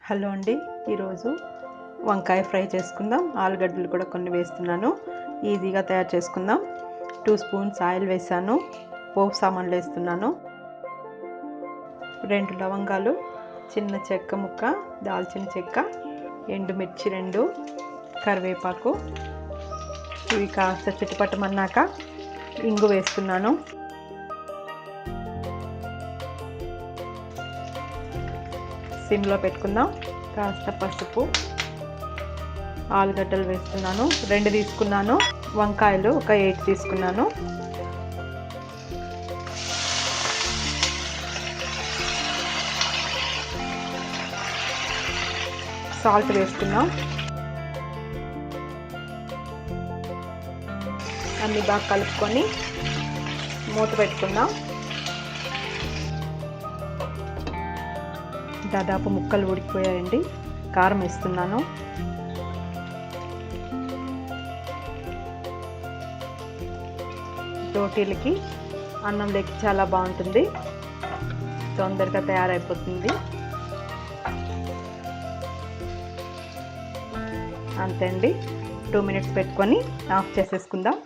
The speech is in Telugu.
హలో అండి, ఈరోజు వంకాయ ఫ్రై చేసుకుందాం. ఆలుగడ్డలు కూడా కొన్ని వేస్తున్నాను, ఈజీగా తయారు చేసుకుందాం. 2 స్పూన్స్ ఆయిల్ వేసాను. పోపు సామాన్లు వేస్తున్నాను. 2 లవంగాలు, చిన్న చెక్క ముక్క, దాల్చిన చెక్క, ఎండుమిర్చి 2, కరివేపాకు. ఇవి కాస్త చిటపటమన్నాక ఇంగు వేస్తున్నాను. సిమ్లో పెట్టుకుందాం. కాస్త పసుపు, ఆలుగడ్డలు వేస్తున్నాను. 2 తీసుకున్నాను. వంకాయలు ఒక 8 తీసుకున్నాను. సాల్ట్ వేసుకుందాం. అన్నీ బాగా కలుపుకొని మూత పెట్టుకుందాం. దాదాపు ముక్కలు ఉడికిపోయాయండి. కారం వేస్తున్నాను. రోటీలకి అన్నంలోకి చాలా బాగుంటుంది, తొందరగా తయారైపోతుంది. అంతే అండి, 2 మినిట్స్ పెట్టుకొని ఆఫ్ చేసేసుకుందాం.